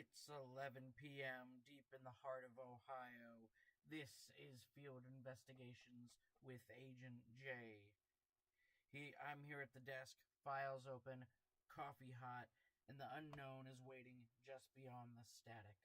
It's 11 p.m. deep in the heart of Ohio. This is Field Investigations with Agent J. I'm here at the desk, files open, coffee hot, and the unknown is waiting just beyond the static.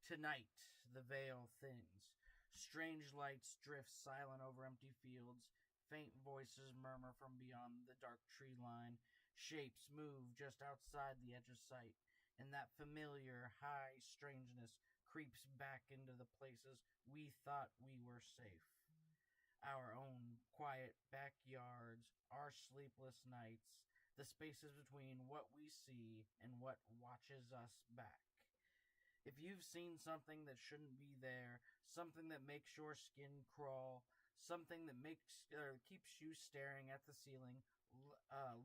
Tonight, the veil thins. Strange lights drift silent over empty fields. Faint voices murmur from beyond the dark tree line. Shapes move just outside the edge of sight, and that familiar high strangeness creeps back into the places we thought we were safe. Our own quiet backyards, our sleepless nights, the spaces between what we see and what watches us back. If you've seen something that shouldn't be there, something that makes your skin crawl, something that keeps you staring at the ceiling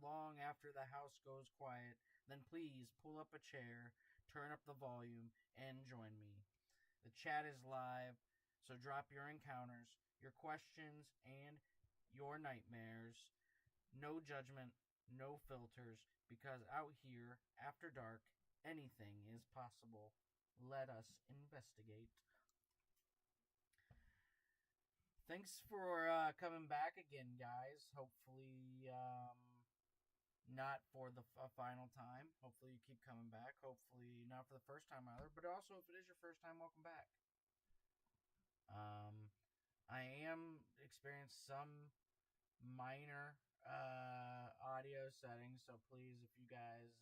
long after the house goes quiet, then please pull up a chair, turn up the volume, and join me. The chat is live, so drop your encounters, your questions, and your nightmares. No judgment, no filters, because out here, after dark, anything is possible. Let us investigate. Thanks for coming back again, guys. Hopefully, not for the final time. Hopefully, you keep coming back. Hopefully, not for the first time either. But also, if it is your first time, welcome back. I am experiencing some minor audio settings, so please, if you guys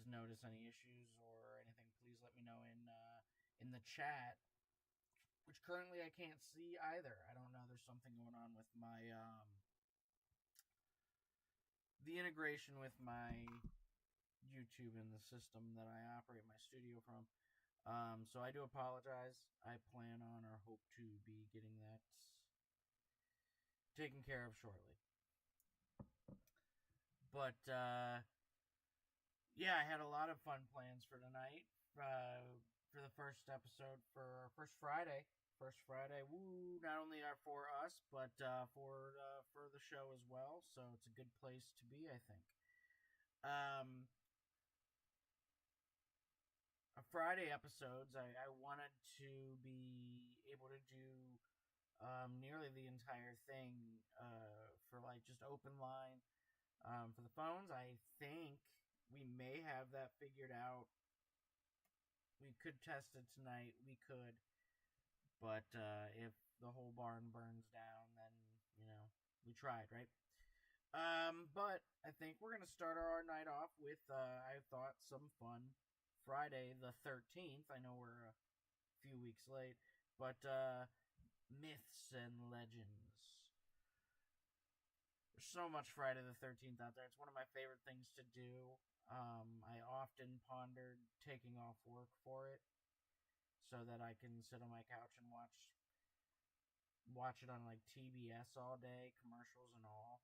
notice any issues or anything, please let me know in the chat. Which currently I can't see either. I don't know. There's something going on with my the integration with my YouTube and the system that I operate my studio from. So I do apologize. I plan on or hope to be getting that taken care of shortly. But yeah, I had a lot of fun plans for tonight. For the first episode, for first Friday. Woo! Not only for us, but for the show as well. So it's a good place to be, I think. Friday episodes, I wanted to be able to do nearly the entire thing for like just open line for the phones. I think we may have that figured out. We could test it tonight. We could. But if the whole barn burns down, then, we tried, right? But I think we're going to start our night off with, I thought, some fun. Friday the 13th. I know we're a few weeks late. But myths and legends. There's so much Friday the 13th out there. It's one of my favorite things to do. I often pondered taking off work for it, so that I can sit on my couch and watch it on like TBS all day, commercials and all,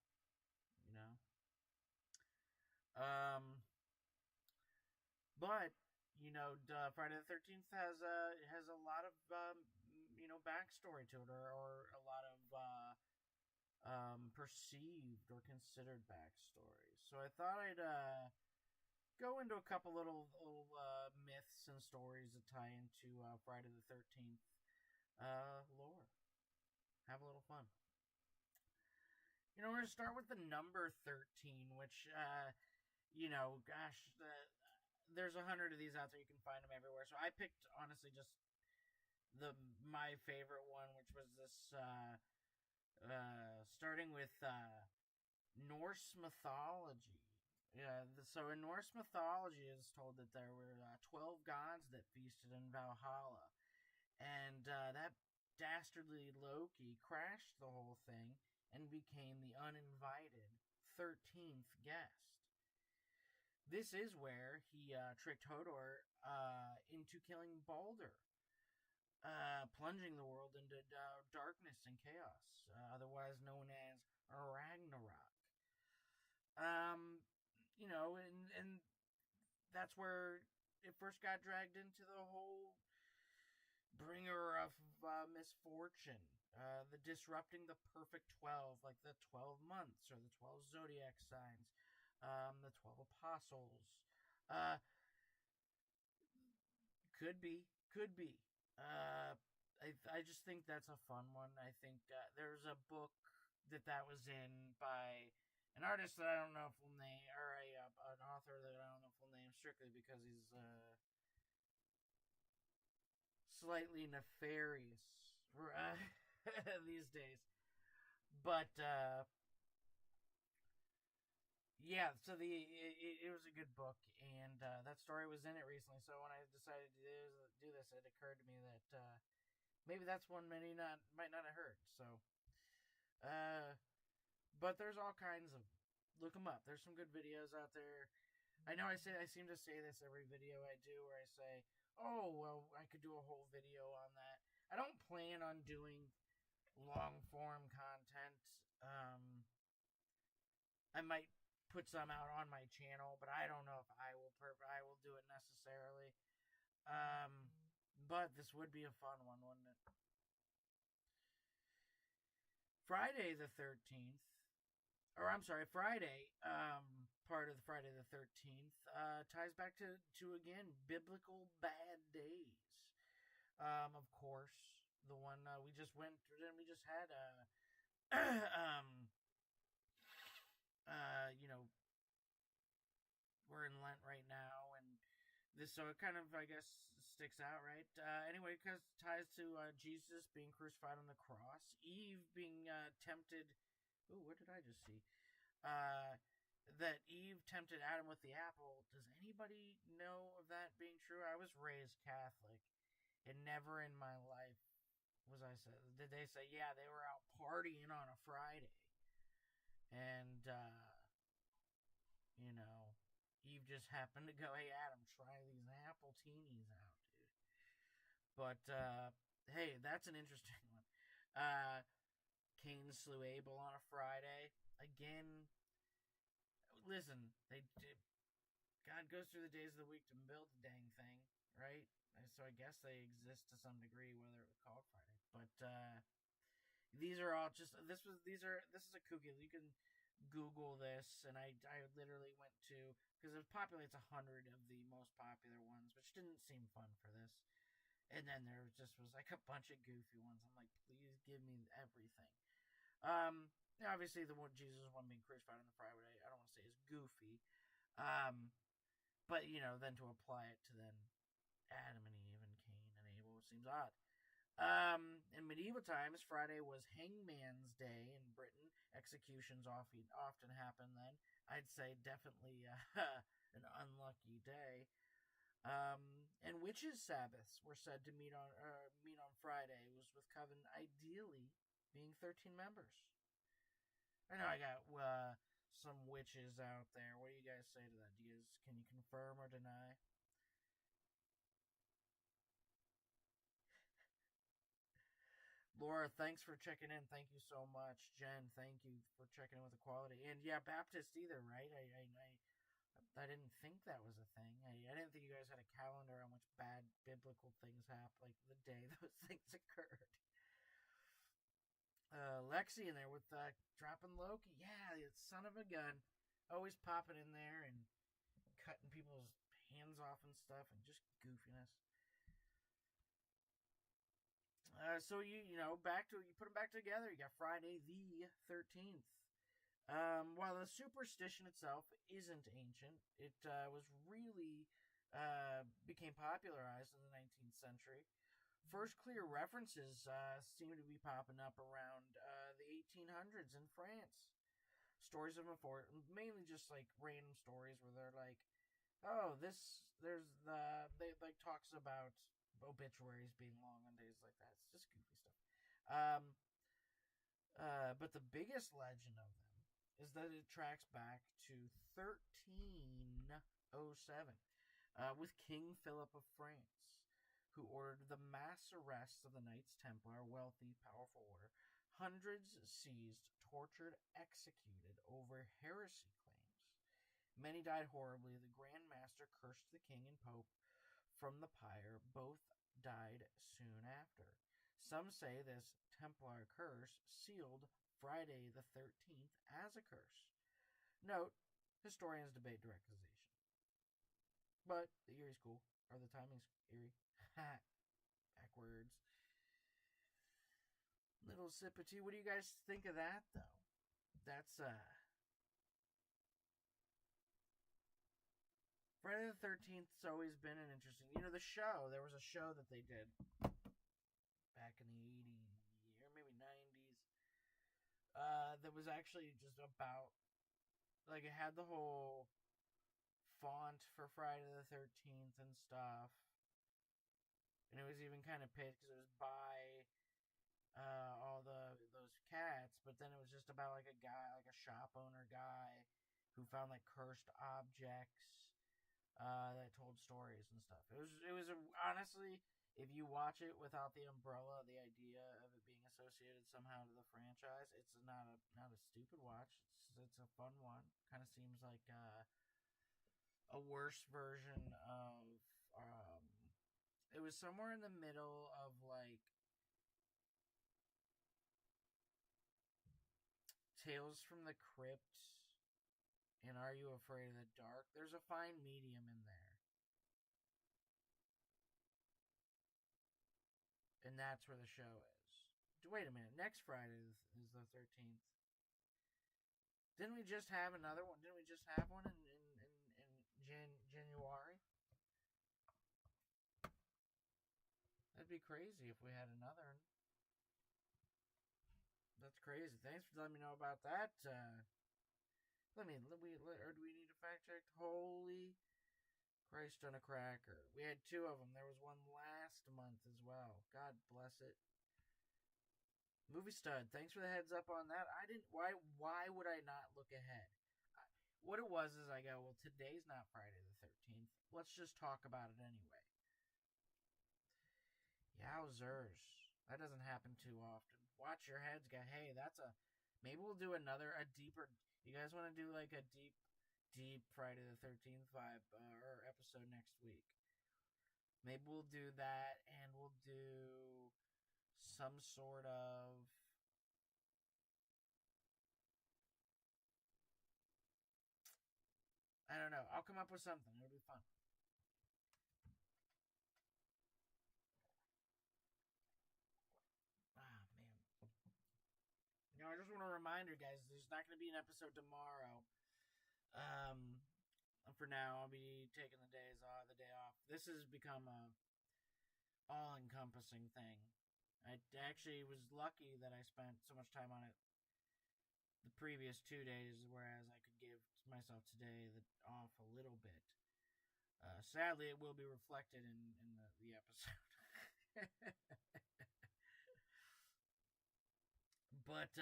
But Friday the 13th has a lot of backstory to it, or a lot of perceived or considered backstory. So I thought I'd go into a couple little myths and stories that tie into Friday the 13th lore. Have a little fun. We're going to start with the number 13, which, there's 100 of these out there. You can find them everywhere. So I picked, honestly, just my favorite one, which was this, starting with Norse mythology. So in Norse mythology, it is told that there were 12 gods that feasted in Valhalla. And that dastardly Loki crashed the whole thing and became the uninvited 13th guest. This is where he tricked Hodor into killing Balder, plunging the world into darkness and chaos, otherwise known as Ragnarok. And that's where it first got dragged into the whole bringer of misfortune, the disrupting the perfect 12, like the 12 months or the 12 zodiac signs, the 12 apostles, Uh, could be, could be. I just think that's a fun one. I think there's a book that was in by an artist that I don't know full name, or an author that I don't know full name, strictly because he's slightly nefarious these days. But yeah, so it was a good book, and that story was in it recently. So when I decided to do this, it occurred to me that maybe that's one many not might not have heard. So, uh, but there's all kinds of look them up. There's some good videos out there. I know I seem to say this every video I do, where I say, "Oh well, I could do a whole video on that." I don't plan on doing long form content. Um, I might put some out on my channel, but I don't know if I will do it necessarily. But this would be a fun one, wouldn't it? Friday the 13th, or I'm sorry, Friday, part of the Friday the 13th, ties back to again, biblical bad days. Of course, the one we just went through, and we just had, um, you know, we're in Lent right now, and this, so it kind of, I guess, sticks out, right? Anyway, because it ties to Jesus being crucified on the cross, Eve being tempted. Ooh, what did I just see? Uh, that Eve tempted Adam with the apple. Does anybody know of that being true? I was raised Catholic, and never in my life did they say, yeah, they were out partying on a Friday, and you know, Eve just happened to go, hey Adam, try these apple teenies out, dude. But hey, that's an interesting one. Cain slew Abel on a Friday. Again, listen, they did. God goes through the days of the week to build the dang thing, right? So I guess they exist to some degree, whether it was called Friday. But these are all just this is a kooky. You can Google this, and I literally went to, because it populates 100 of the most popular ones, which didn't seem fun for this. And then there just was like a bunch of goofy ones. I'm like, please give me everything. Obviously the one Jesus one being crucified on the Friday, I don't want to say is goofy. But then to apply it to then Adam and Eve and Cain and Abel seems odd. In medieval times, Friday was Hangman's Day in Britain. Executions often happen then. I'd say definitely an unlucky day. And witches' Sabbaths were said to meet on Friday, was with coven ideally being 13 members. I know I got some witches out there. What do you guys say to that? Can you confirm or deny? Laura, thanks for checking in. Thank you so much. Jen, thank you for checking in with the quality. And yeah, Baptist either, right? I didn't think that was a thing. I didn't think you guys had a calendar on which bad biblical things happen, like the day those things occurred. Lexi in there with dropping Loki. Yeah, the son of a gun. Always popping in there and cutting people's hands off and stuff, and just goofiness. So you put them back together. You got Friday the 13th. While the superstition itself isn't ancient, it was really became popularized in the 19th century. First clear references seem to be popping up around the 1800s in France. Stories of before, mainly just like random stories where they're like, oh, they like talks about obituaries being long on days like that. It's just goofy stuff. Um, but the biggest legend of them is that it tracks back to 1307 with King Philip of France, who ordered the mass arrest of the Knights Templar, wealthy, powerful order. Hundreds seized, tortured, executed over heresy claims. Many died horribly. The Grand Master cursed the king and pope from the pyre. Both died soon after. Some say this Templar curse sealed Friday the 13th as a curse. Note, historians debate direct causation. But the Erie's cool. Or the timing's eerie. Backwards. Little sip of tea. What do you guys think of that, though? That's, Friday the 13th's always been an interesting... the show, there was a show that they did back in the 80s, or maybe 90s, that was actually just about... Like, it had the whole font for Friday the 13th and stuff. And it was even kind of pissed because it was by all those cats, but then it was just about like a guy, like a shop owner guy, who found like cursed objects that told stories and stuff. It was honestly, if you watch it without the umbrella, the idea of it being associated somehow to the franchise, it's not a stupid watch. It's a fun one. Kind of seems like a worse version of it was somewhere in the middle of like Tales from the Crypt and Are You Afraid of the Dark. There's a fine medium in there. And that's where the show is. Wait a minute. Next Friday is the 13th. Didn't we just have another one? Didn't we just have one in January? That'd be crazy if we had another. That's crazy. Thanks for letting me know about that. Or do we need to fact check? Holy Christ on a cracker. We had two of them. There was one last month as well. God bless it. Movie Stud, thanks for the heads up on that. Why would I not look ahead? What it was is I go, well, today's not Friday the 13th. Let's just talk about it anyway. Yowzers. That doesn't happen too often. Watch your heads go, hey, maybe we'll do a deeper, you guys want to do like a deep Friday the 13th vibe, or episode next week. Maybe we'll do that, and we'll do some sort of I don't know. I'll come up with something. It'll be fun. Ah, man. I just want to remind you guys, there's not going to be an episode tomorrow. For now, I'll be taking the day off. This has become a all-encompassing thing. I actually was lucky that I spent so much time on it the previous 2 days, whereas I could give myself today off a little bit. Sadly, it will be reflected in the episode. But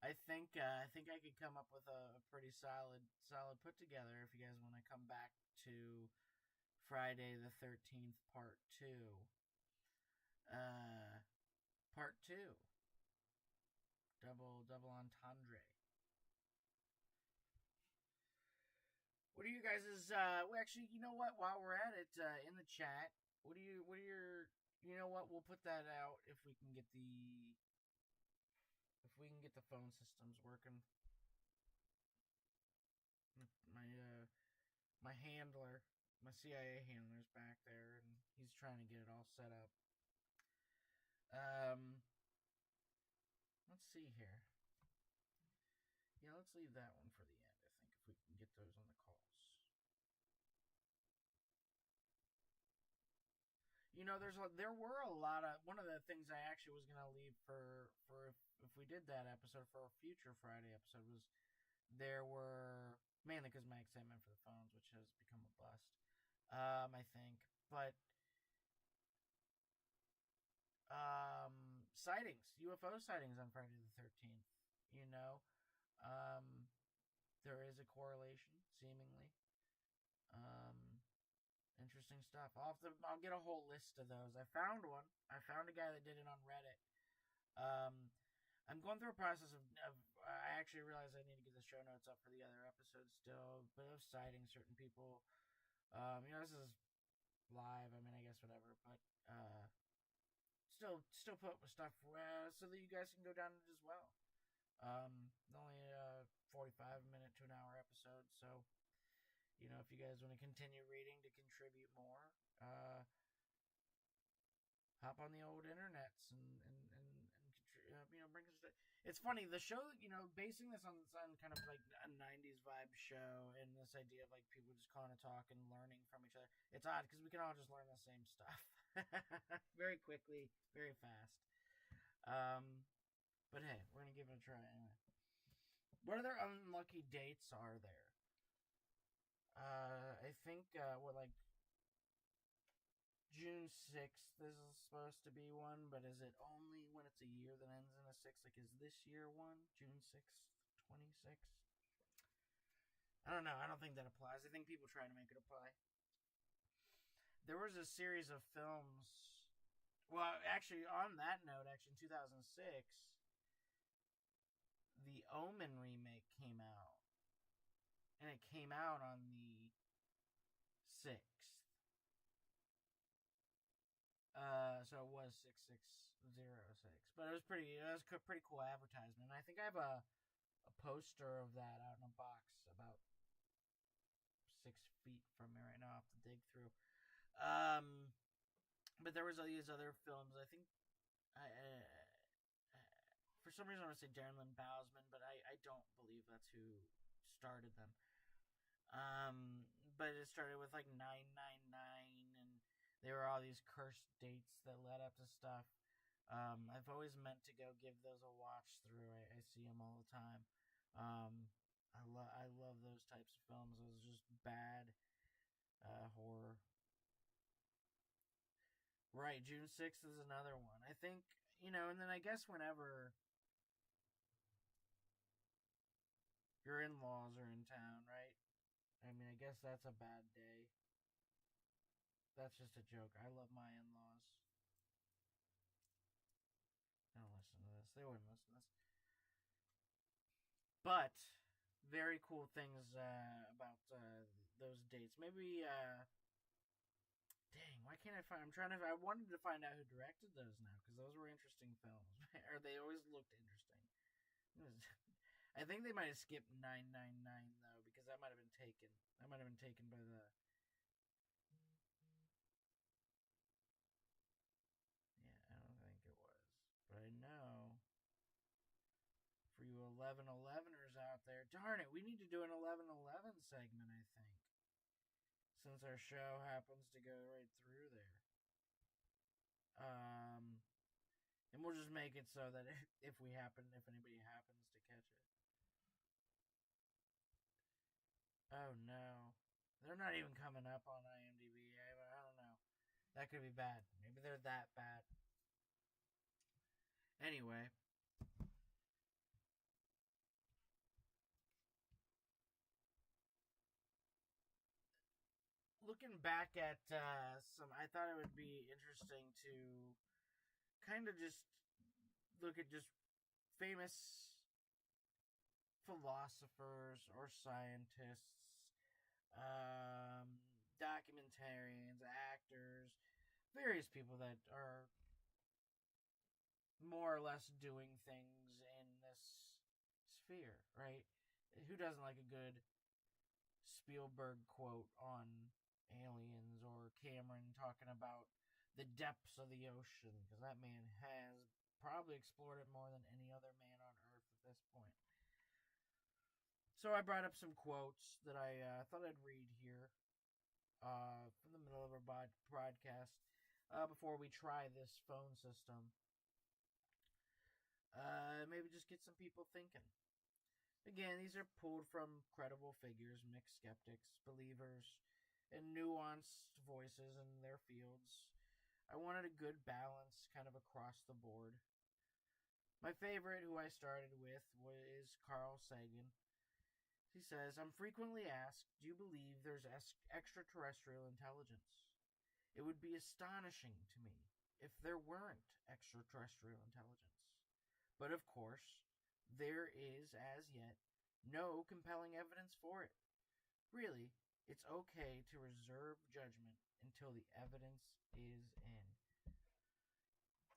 I think I could come up with a pretty solid put together if you guys want to come back to Friday the 13th part 2. Part 2. Double entendre. What are you guys' well, actually, you know what, while we're at it, in the chat, what are your, you know what, we'll put that out if we can get the phone systems working. My handler, my CIA handler's back there, and he's trying to get it all set up. Let's see here. Yeah, let's leave that one for the end, I think, if we can get those on the calls. There were a lot of, one of the things I actually was going to leave for if we did that episode for a future Friday episode was there were, mainly because my excitement for the phones, which has become a bust, I think, but sightings, UFO sightings on Friday the 13th, there is a correlation, seemingly. Interesting stuff. I'll get a whole list of those. I found one. I found a guy that did it on Reddit. I'm going through a process of I actually realized I need to get the show notes up for the other episodes still, but of citing certain people. This is live. I mean, I guess whatever, but still put with stuff so that you guys can go down it as well. Only a 45-minute to an hour episode, so if you guys want to continue reading to contribute more, hop on the old internets and bring us. It's funny, the show, basing this on kind of like a '90s vibe show, and this idea of like people just calling to talk and learning from each other. It's odd because we can all just learn the same stuff very quickly, very fast. But hey, we're gonna give it a try anyway. What other unlucky dates are there? I think like June 6th is supposed to be one, but is it only when it's a year that ends in a 6? Like, is this year one? June 6th, 26th? I don't know. I don't think that applies. I think people try to make it apply. There was a series of films. Well, actually, on that note, in 2006, the Omen remake came out. And it came out on the 6th. So it was 6606, but it was pretty cool advertisement. I think I have a poster of that out in a box about 6 feet from me right now. I'll have to dig through. But there was all these other films. I think for some reason I want to say Darren Lynn Bousman, but I don't believe that's who started them. But it started with like 999, and there were all these cursed dates that led up to stuff. I've always meant to go give those a watch through. I see them all the time. I love those types of films. Those just bad horror. Right, June 6th is another one. I think, and then I guess whenever your in-laws are in town, right? I mean, I guess that's a bad day. That's just a joke. I love my in-laws. They don't listen to this. They wouldn't listen to this. But very cool things about those dates. Maybe, dang, why can't I find? I wanted to find out who directed those now, because those were interesting films. Or they always looked interesting. I think they might have skipped 999 though, because that might have been taken. That might have been taken by the. Yeah, I don't think it was. But I know for you 1111ers out there, darn it, we need to do an 1111 segment, I think. Since our show happens to go right through there. And we'll just make it so that if anybody happens to catch it. Oh no. They're not even coming up on IMDb. I don't know. That could be bad. Maybe they're that bad. Anyway. Looking back at I thought it would be interesting to kind of just look at just famous philosophers or scientists, documentarians, actors, various people that are more or less doing things in this sphere, right? Who doesn't like a good Spielberg quote on aliens, or Cameron talking about the depths of the ocean, because that man has probably explored it more than any other man on Earth at this point. So I brought up some quotes that I thought I'd read here from the middle of our broadcast before we try this phone system. Maybe just get some people thinking. Again, these are pulled from credible figures, mixed skeptics, believers, and nuanced voices in their fields. I wanted a good balance kind of across the board. My favorite, who I started with, is Carl Sagan. He says, I'm frequently asked, do you believe there's extraterrestrial intelligence? It would be astonishing to me if there weren't extraterrestrial intelligence. But of course, there is, as yet, no compelling evidence for it. Really, it's okay to reserve judgment until the evidence is in.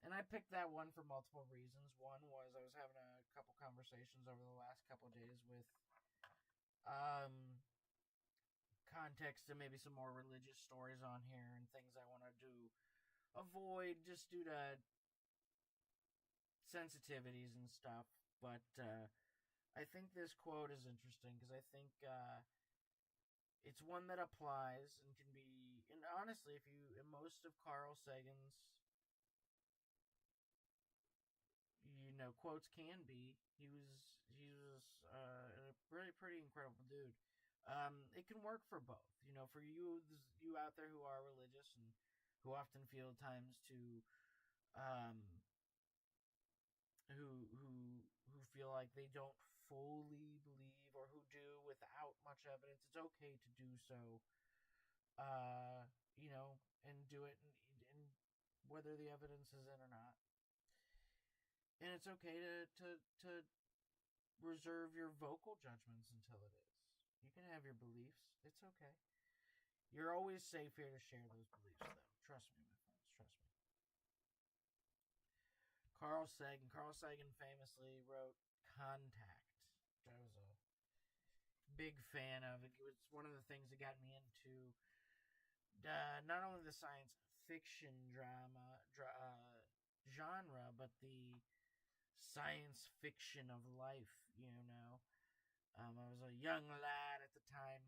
And I picked that one for multiple reasons. One was I was having a couple conversations over the last couple of days with context and maybe some more religious stories on here and things I want to avoid just due to sensitivities and stuff. But I think this quote is interesting because I think it's one that applies and can be. And honestly, if you in most of Carl Sagan's quotes can be, he was a really pretty incredible dude. It can work for both. For you out there who are religious and who often feel times to um who feel like they don't fully believe, or who do without much evidence. It's okay to do so, and do it, and whether the evidence is in or not. And it's okay to reserve your vocal judgments until it is. You can have your beliefs. It's okay. You're always safe here to share those beliefs, though. Trust me, my friends. Trust me. Carl Sagan. Carl Sagan famously wrote Contact, which I was a big fan of. It was one of the things that got me into not only the science fiction genre, but the science fiction of life. I was a young lad at the time,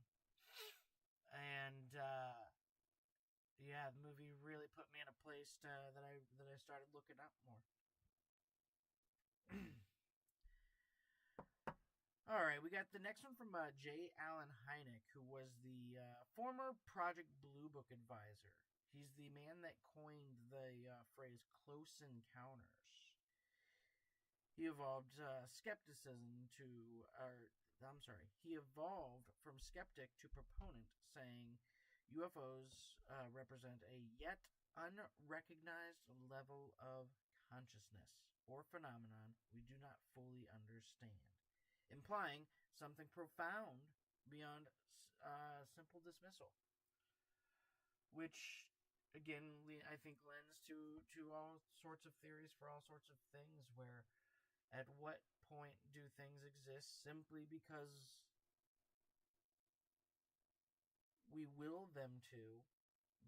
and the movie really put me in a place that I started looking up more. All right, we got the next one from J. Allen Hynek, who was the former Project Blue Book advisor. He's the man that coined the phrase "close encounters." He evolved he evolved from skeptic to proponent, saying UFOs represent a yet unrecognized level of consciousness or phenomenon we do not fully understand, implying something profound beyond simple dismissal. Which, again, I think lends to all sorts of theories for all sorts of things, where at what point do things exist simply because we will them to,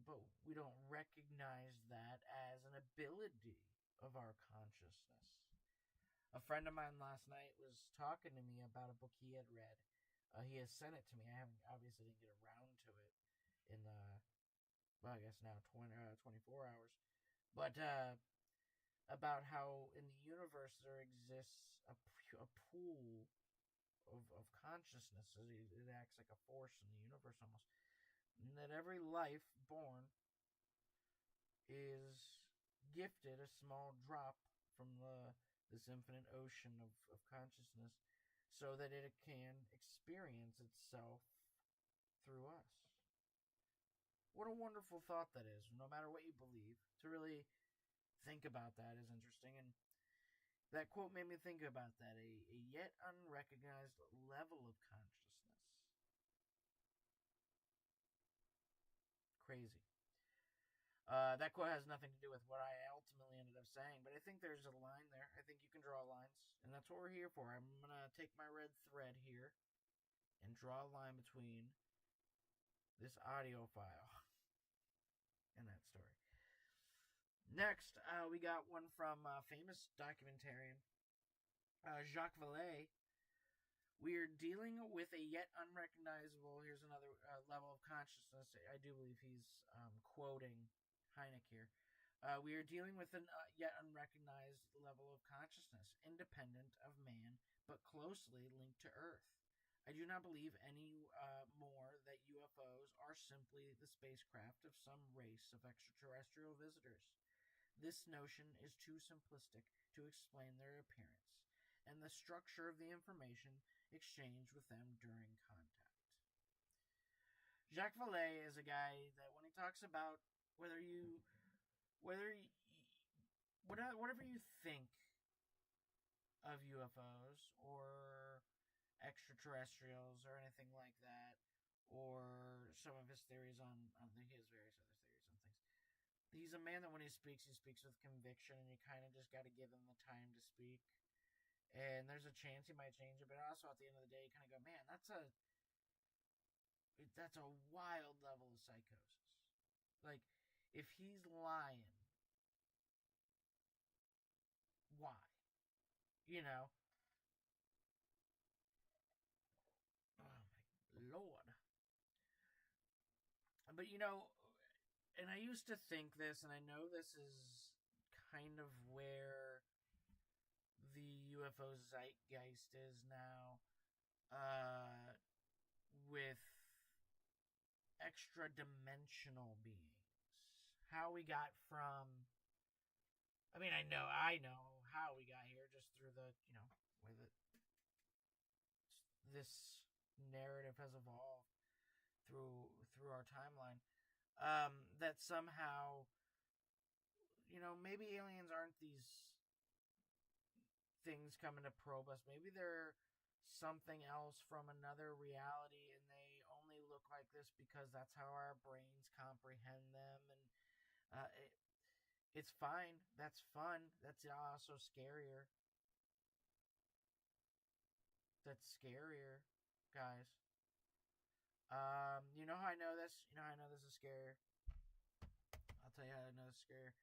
but we don't recognize that as an ability of our consciousness. A friend of mine last night was talking to me about a book he had read. He has sent it to me. I haven't obviously didn't get around to it in I guess now 24 hours. But about how in the universe there exists a pool of consciousness. It acts like a force in the universe almost. And that every life born is gifted a small drop from this infinite ocean of consciousness, so that it can experience itself through us. What a wonderful thought that is, no matter what you believe. To really think about that is interesting, and that quote made me think about that, a yet unrecognized level of consciousness. Crazy. That quote has nothing to do with what I ultimately ended up saying, but I think there's a line there. I think you can draw lines, and that's what we're here for. I'm going to take my red thread here and draw a line between this audio file and that story. Next, we got one from famous documentarian Jacques Vallée. We're dealing with a yet unrecognizable, here's another level of consciousness. I do believe he's quoting Hynek here. We are dealing with a yet unrecognized level of consciousness, independent of man, but closely linked to Earth. I do not believe any more that UFOs are simply the spacecraft of some race of extraterrestrial visitors. This notion is too simplistic to explain their appearance and the structure of the information exchanged with them during contact. Jacques Vallée is a guy that when he talks about whatever you think of UFOs or extraterrestrials or anything like that, or some of his theories on he has various other theories on things. He's a man that when he speaks with conviction, and you kind of just got to give him the time to speak. And there's a chance he might change it, but also at the end of the day, you kind of go, man, that's a wild level of psychosis. Like, if he's lying, why? You know? Oh my lord. But and I used to think this, and I know this is kind of where the UFO zeitgeist is now, with extra dimensional beings. How we got from, I mean, I know how we got here just through the, way that this narrative has evolved through our timeline. That somehow, maybe aliens aren't these things coming to probe us. Maybe they're something else from another reality, and they only look like this because that's how our brains comprehend them. And it's fine. That's fun. That's also scarier. That's scarier, guys. You know how I know this? You know how I know this is scarier? I'll tell you how I know this is scarier.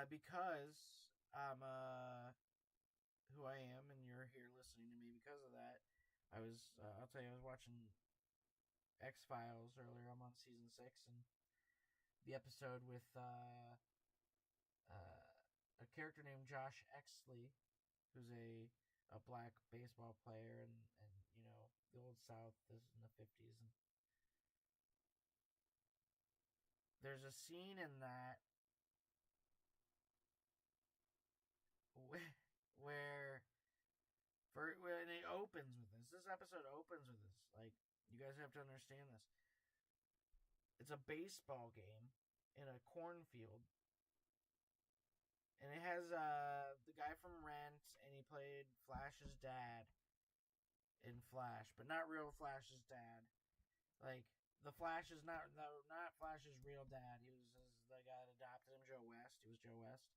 Because I'm who I am, and you're here listening to me because of that. I'll tell you, I was watching X-Files earlier. I'm on season 6, and the episode with a character named Josh Exley, who's a black baseball player, and the old South is in the 50s, and there's a scene in that where when it opens with this episode opens with this. Like, you guys have to understand this. It's a baseball game in a cornfield, and it has the guy from Rent, and he played Flash's dad in Flash, but not real Flash's dad. Like, the Flash is not Flash's real dad. He was the guy that adopted him, Joe West. He was Joe West.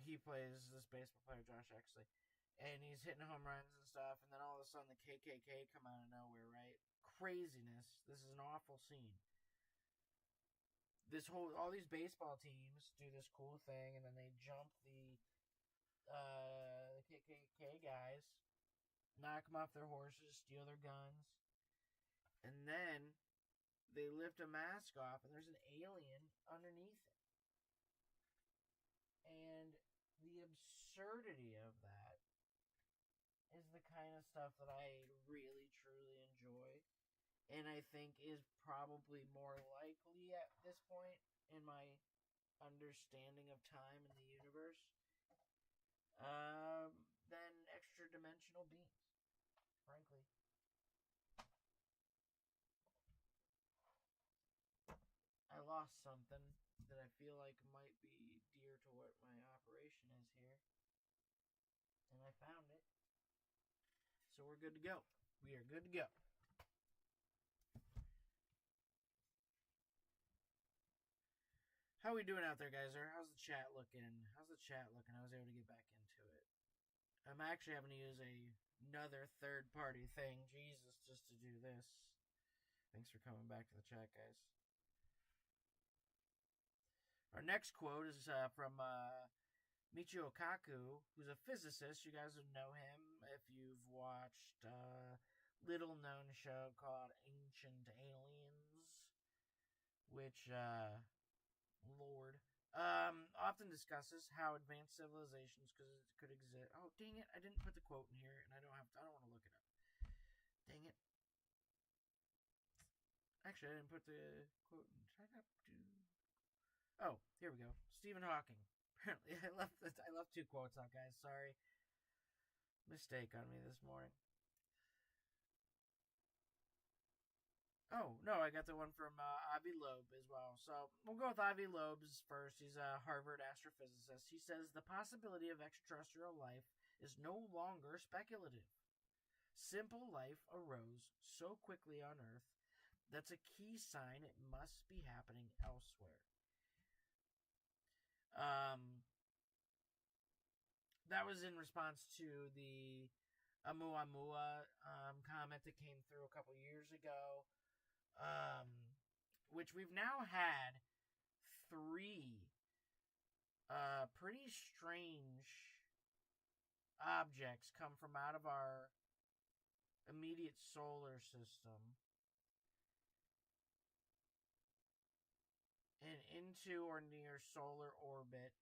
He plays this baseball player, Josh Exley, and he's hitting home runs and stuff. And then all of a sudden, the KKK come out of nowhere, right? Craziness. This is an awful scene. All these baseball teams do this cool thing, and then they jump the KKK guys, knock them off their horses, steal their guns, and then they lift a mask off, and there's an alien underneath it. And the absurdity of that is the kind of stuff that I really, truly enjoy, and I think is probably more likely at this point in my understanding of time in the universe, than extra-dimensional beings, frankly. I lost something that I feel like might be dear to what my operation is here, and I found it. So we're good to go. We are good to go. How we doing out there, guys? How's the chat looking? I was able to get back into it. I'm actually having to use another third-party thing, Jesus, just to do this. Thanks for coming back to the chat, guys. Our next quote is from Michio Kaku, who's a physicist. You guys would know him if you've watched a little-known show called Ancient Aliens, which, Lord, often discusses how advanced civilizations could exist. Oh, dang it! I didn't put the quote in here, and I don't want to look it up. Dang it! Actually, I didn't put the quote in. Did I not do? Oh, here we go. Stephen Hawking. Apparently, I left 2 quotes out, guys. Sorry, mistake on me this morning. Oh, no, I got the one from Avi Loeb as well. So we'll go with Avi Loeb's first. He's a Harvard astrophysicist. He says the possibility of extraterrestrial life is no longer speculative. Simple life arose so quickly on Earth that's a key sign it must be happening elsewhere. That was in response to the Oumuamua comet that came through a couple years ago, um, which we've now had three pretty strange objects come from out of our immediate solar system and into or near solar orbit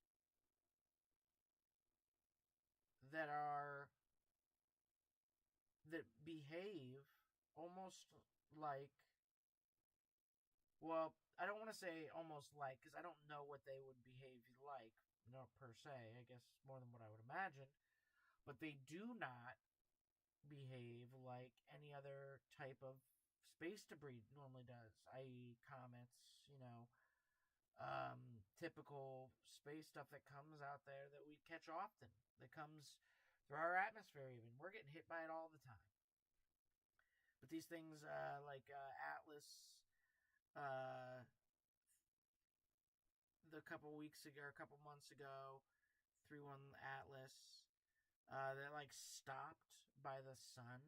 that are that behave almost like, well, I don't want to say almost like, because I don't know what they would behave like, no, per se. I guess more than what I would imagine. But they do not behave like any other type of space debris normally does, i.e., comets, typical space stuff that comes out there that we catch often, that comes through our atmosphere even. We're getting hit by it all the time. But these things, like Atlas, uh, a couple months ago, 3-1 Atlas, that like stopped by the sun,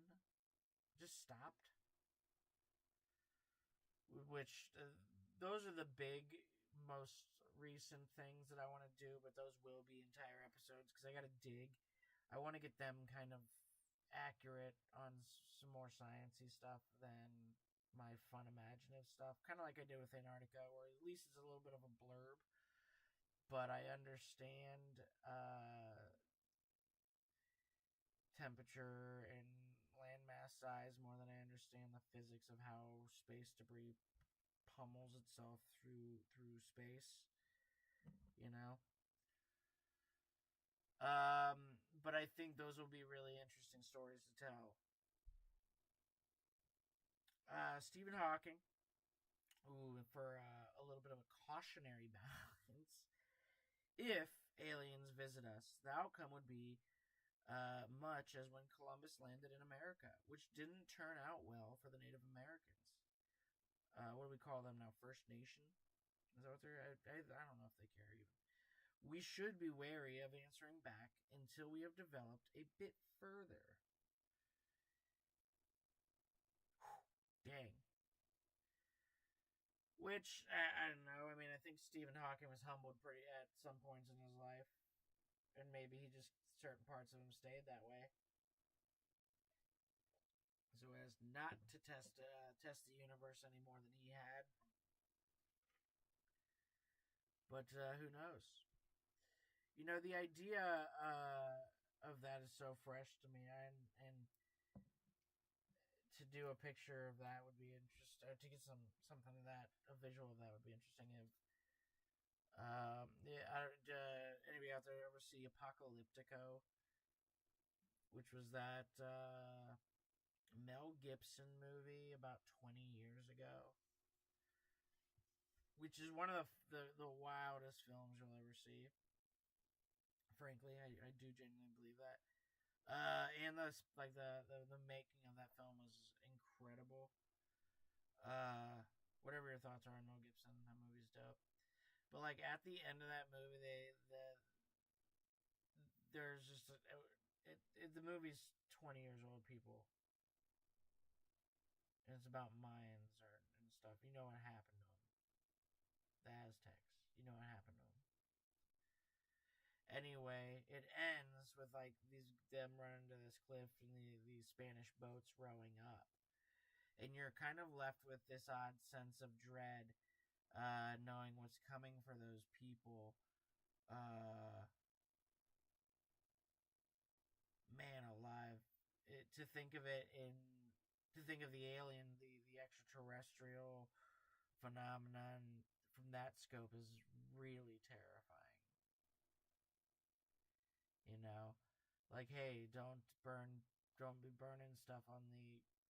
just stopped. Which those are the big, most recent things that I want to do, but those will be entire episodes because I got to dig. I want to get them kind of accurate on some more sciencey stuff than my fun imaginative stuff, kind of like I did with Antarctica, where at least it's a little bit of a blurb, but I understand temperature and landmass size more than I understand the physics of how space debris pummels itself through space, you know. But I think those will be really interesting stories to tell. Stephen Hawking, ooh, for a little bit of a cautionary balance. If aliens visit us, the outcome would be much as when Columbus landed in America, which didn't turn out well for the Native Americans. What do we call them now? First Nation? Is that what they're? I don't know if they care even. We should be wary of answering back until we have developed a bit further. Dang. Which, I don't know. I mean, I think Stephen Hawking was humbled pretty at some points in his life. And maybe he just, certain parts of him stayed that way. So as not to test the universe any more than he had. But who knows? You know, the idea of that is so fresh to me, and to do a picture of that would be interesting. To get something of that, a visual of that would be interesting. If anybody out there ever see Apocalyptico, which was that Mel Gibson movie about 20 years ago, which is one of the wildest films you'll ever see. Frankly, I do genuinely believe that. And the making of that film was incredible. Whatever your thoughts are on Mel Gibson, that movie's dope. But like at the end of that movie, there's just the movie's 20 years old, people, and it's about Mayans and stuff. You know what happened to them? The Aztecs. You know what happened to them. Anyway, it ends with like them running to this cliff and these Spanish boats rowing up, and you're kind of left with this odd sense of dread, knowing what's coming for those people. Man alive, to think of it to think of the alien, the extraterrestrial phenomenon from that scope is really terrifying. You know, like, hey, don't be burning stuff on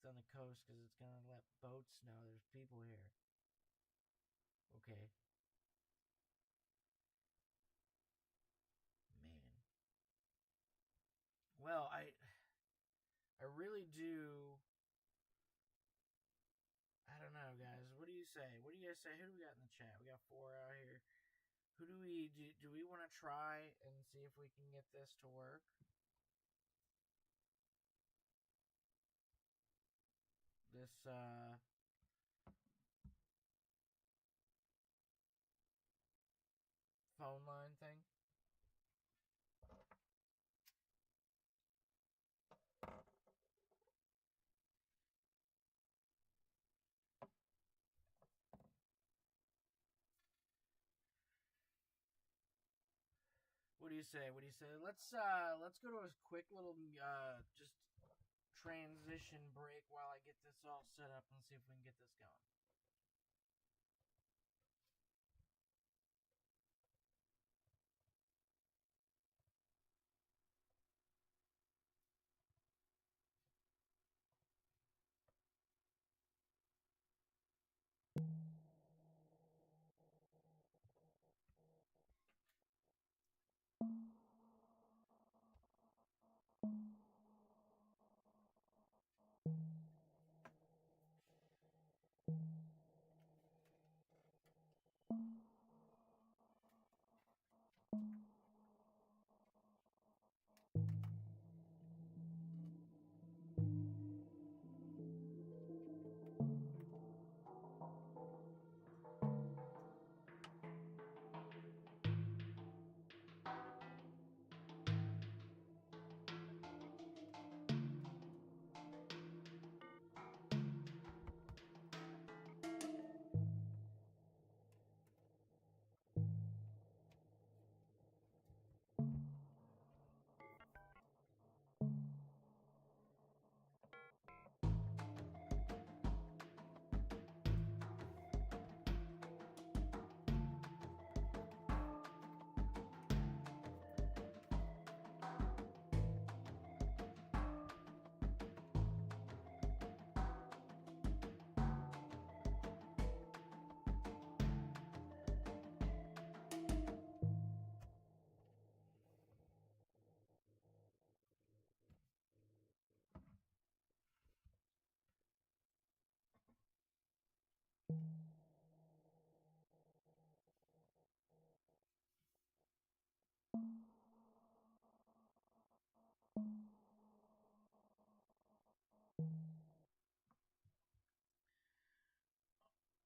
the coast because it's gonna let boats know there's people here. Okay, man. Well, I really do. I don't know, guys. What do you say? What do you guys say? Who do we got in the chat? We got 4 out here. Who do we do? Do we want to try and see if we can get this to work? this phone line thing. What do you say? What do you say? Let's go to a quick little just transition break while I get this all set up and see if we can get this going.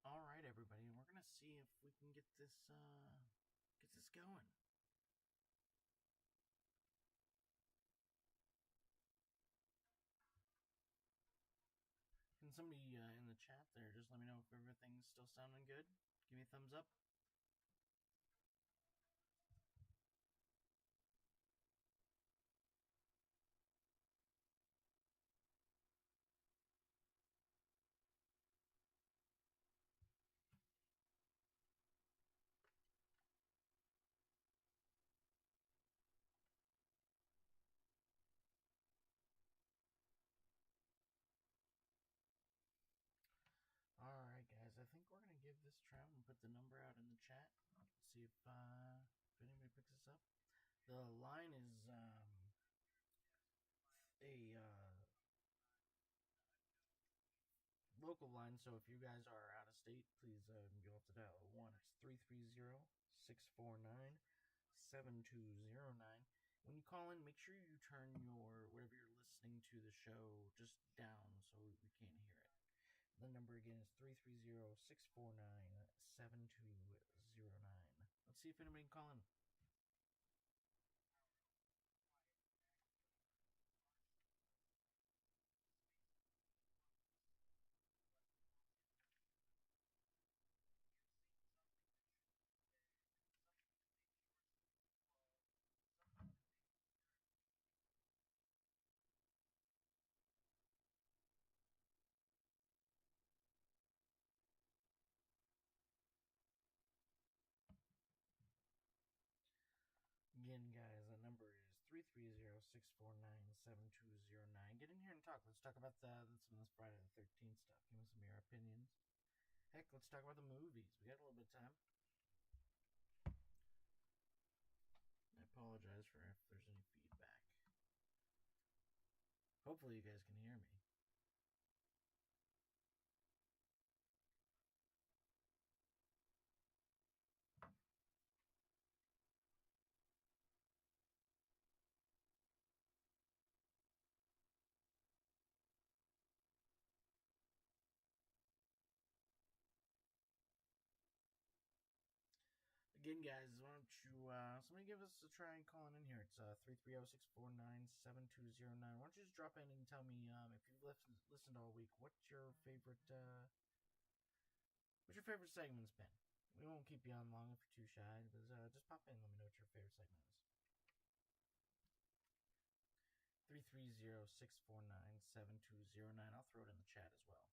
All right, everybody, and we're gonna see if we can get this going. Can somebody in the chat there just let me know if everything's still sounding good? Give me a thumbs up. All right, guys. I think we're gonna give this try and put the number out in the chat. See if anybody picks this up. The line is a local line, so if you guys are out of state, please you'll have to dial 1. It's 330-649-7209. When you call in, make sure you turn your whatever you're listening to the show just down so we can't hear it. The number again is 330-649-7209. Let's see if anybody can call in. Again, guys, that number is 330-649-7209. Get in here and talk. Let's talk about some of this Friday the 13th stuff. Give me some of your opinions. Heck, let's talk about the movies. We got a little bit of time. I apologize for if there's any feedback. Hopefully you guys can hear me. Again, guys, why don't you, somebody give us a try and calling in here. It's 330-649-7209. Why don't you just drop in and tell me, if you've listened all week, what's your favorite segment's been? We won't keep you on long if you're too shy, but just pop in and let me know what your favorite segment is. 330-649-7209. I'll throw it in the chat as well.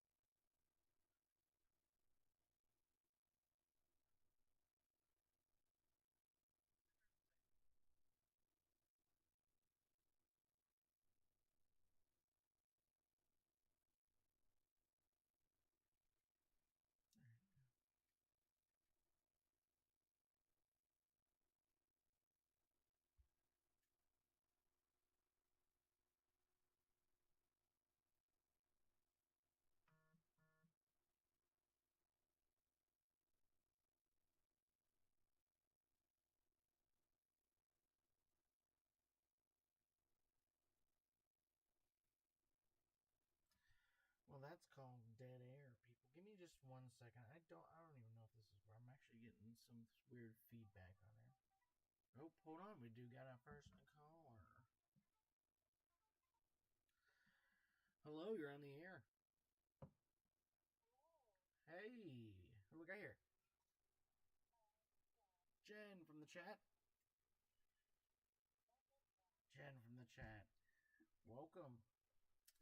Well, that's called dead air, people. Give me just 1 second. I don't even know if this is where I'm actually getting some weird feedback on there. Oh, hold on. We do got our first caller. Hello, you're on the air. Hey, who we got here? Jen from the chat. Jen from the chat. Welcome.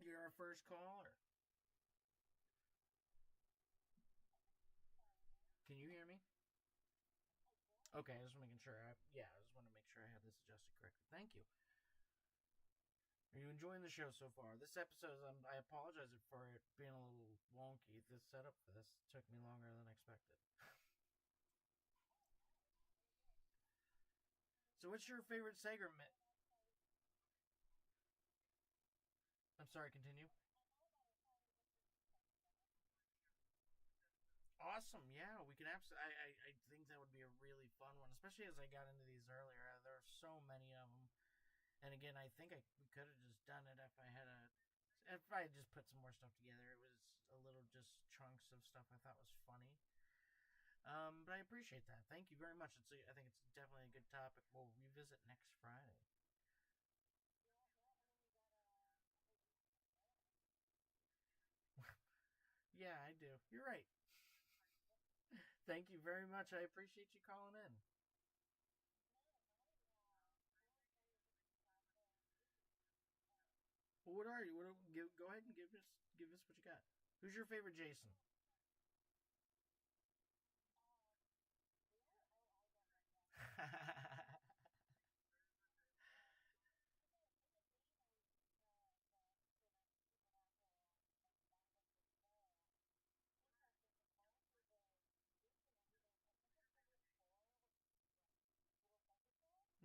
You're our first caller. Can you hear me? Okay, I was making sure. I just want to make sure I had this adjusted correctly. Thank you. Are you enjoying the show so far? This episode, I apologize for it being a little wonky. The setup for this took me longer than expected. So, what's your favorite segment? I'm sorry, continue. Awesome, yeah, we can absolutely. I think that would be a really fun one, especially as I got into these earlier. There are so many of them, and again, I think we could have just done it if I had just put some more stuff together. It was a little just chunks of stuff I thought was funny. But I appreciate that. Thank you very much. I think it's definitely a good topic. We'll revisit next Friday. Yeah, I do. You're right. Thank you very much. I appreciate you calling in. Well, what are you? Go ahead and give us what you got. Who's your favorite Jason?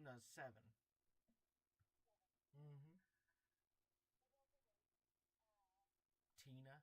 No, 7. Mm-hmm. Tina.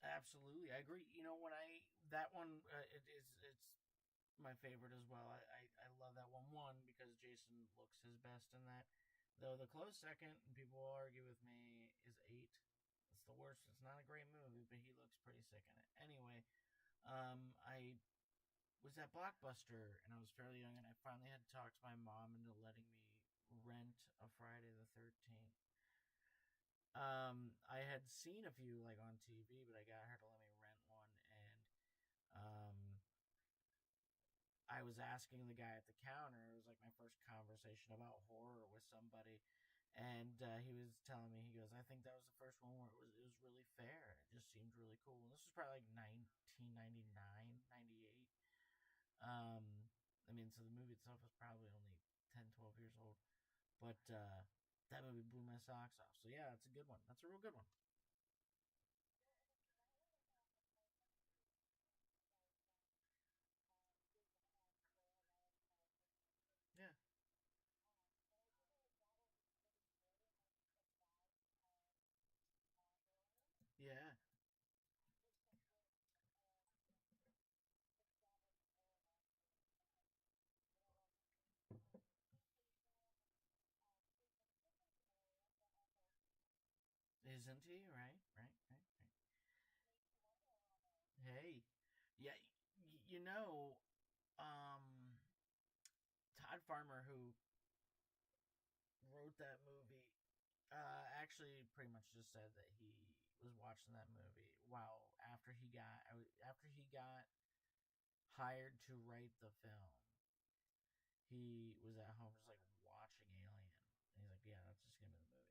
Absolutely, I agree. You know, when I that one it's my favorite as well. I love that one. One because Jason looks his best in that. Though the close second, and people will argue with me, is 8. It's the worst. It's not a great movie, but he looks pretty sick in it. Anyway, I was at Blockbuster and I was fairly young, and I finally had to talk to my mom into letting me rent a Friday the 13th. I had seen a few like on TV, but I got her to let me rent one, and um, I was asking the guy at the counter. It was like my first conversation about horror with somebody, and he was telling me, he goes, "I think that was the first one where it was really fair. It just seemed really cool." And this was probably like 1999, 98. I mean, so the movie itself was probably only 10, 12 years old, but that movie blew my socks off. So yeah, it's a good one. That's a real good one. isn't he? Right, right, right, right. Hey, yeah, you know, um, Todd Farmer, who wrote that movie, actually pretty much just said that he was watching that movie while after he got hired to write the film. He was at home just like watching Alien. And he's like, yeah, that's just gonna be the movie.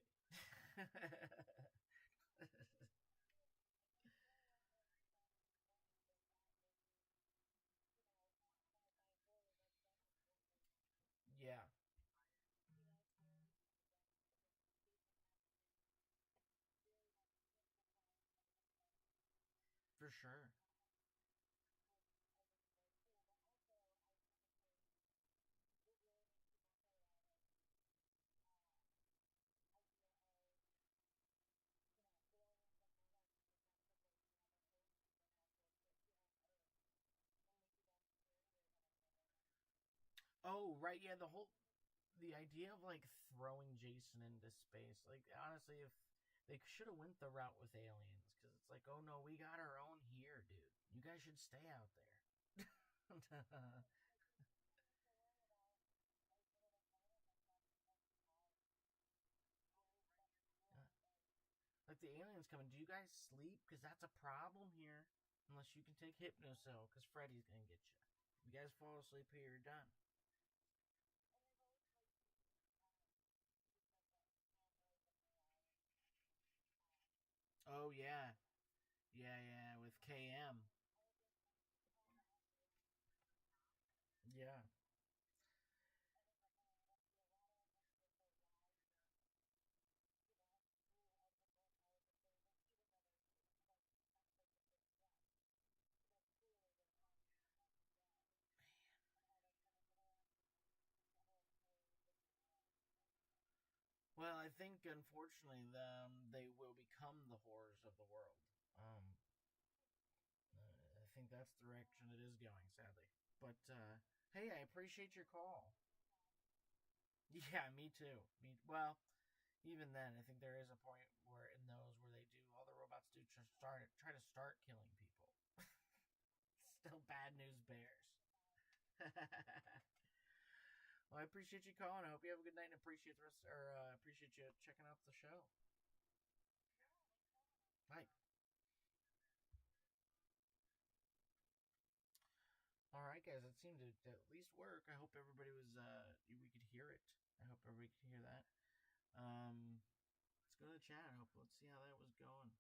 Yeah, for sure. Oh, right, yeah, the idea of like throwing Jason into space. Like honestly, if they should have went the route with aliens, because it's like, oh no, we got our own here, dude. You guys should stay out there. Like the aliens coming. Do you guys sleep? Because that's a problem here. Unless you can take Hypnocil, because Freddy's gonna get you. If you guys fall asleep here, you're done. Oh yeah, yeah, yeah. With KM. Yeah. Well, I think unfortunately, they will become the horrors of the world. Um, I think that's the direction it is going, sadly. But hey, I appreciate your call. Yeah, me too. Well, even then, I think there is a point where in those where they do all the robots do try to start killing people. Still bad news bears. Well, I appreciate you calling. I hope you have a good night and appreciate the rest, or appreciate you checking out the show. Bye. All right, guys. It seemed to at least work. I hope everybody was we could hear it. I hope everybody could hear that. Let's go to the chat. Let's see how that was going.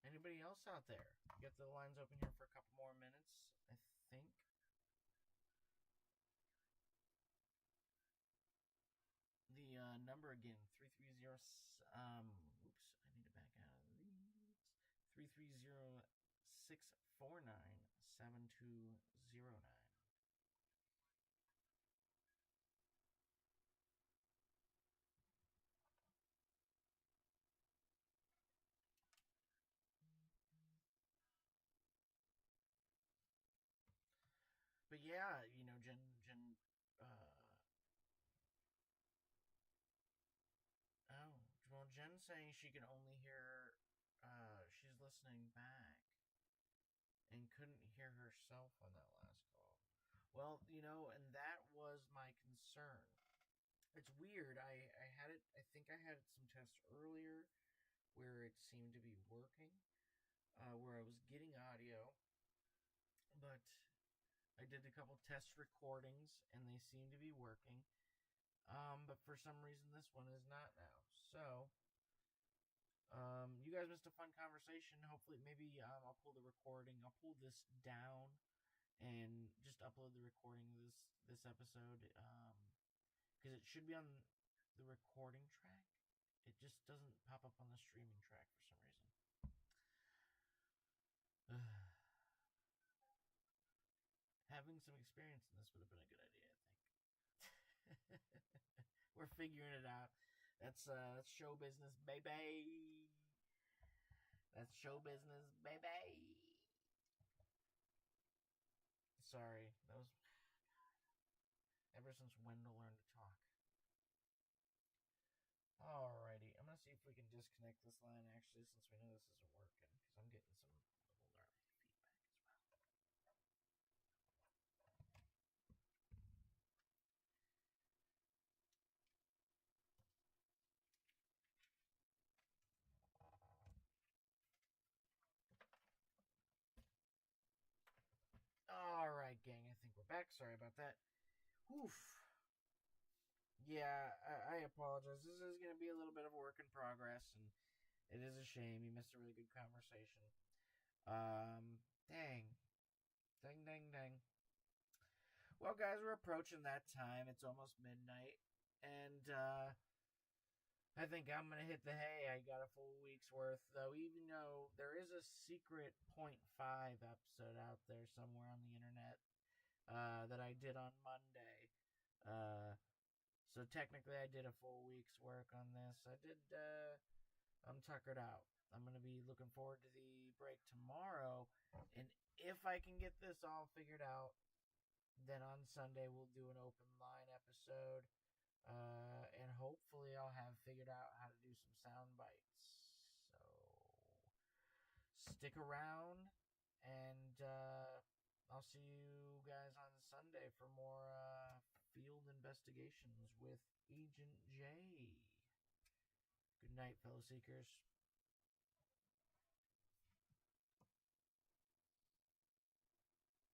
Anybody else out there? Get the lines open here for a couple more minutes. I think. The number again, 330. Oops, I need to back out of these. 330-649-7209. But yeah, oh, well, Jen's saying she can only hear, she's listening back and couldn't hear herself on that last call. Well, and that was my concern. It's weird. I had it. I think I had some tests earlier where it seemed to be working, where I was getting audio, but I did a couple test recordings and they seem to be working. But for some reason, this one is not now. So, you guys missed a fun conversation. Hopefully, maybe I'll pull the recording. I'll pull this down and just upload the recording of this episode. Because it should be on the recording track. It just doesn't pop up on the streaming track for some reason. Having some experience in this would have been a good idea, I think. We're figuring it out. That's show business, baby. That's show business, baby. Sorry, that was ever since Wendell learned to talk. Alrighty, I'm gonna see if we can disconnect this line actually, since we know this isn't working, because I'm getting some little gnarly feedback as well. Alright, gang, I think we're back. Sorry about that. Oof. Yeah, I apologize. This is going to be a little bit of a work in progress, and it is a shame. You missed a really good conversation. Dang. Dang, dang, dang. Well, guys, we're approaching that time. It's almost midnight, and I think I'm going to hit the hay. I got a full week's worth, though, even though there is a secret .5 episode out there somewhere on the internet that I did on Monday. So technically I did a full week's work on this. I'm tuckered out. I'm going to be looking forward to the break tomorrow. And if I can get this all figured out, then on Sunday we'll do an open line episode. And hopefully I'll have figured out how to do some sound bites. So stick around, and I'll see you guys on Sunday for more field investigations with Agent J. Good night, fellow seekers.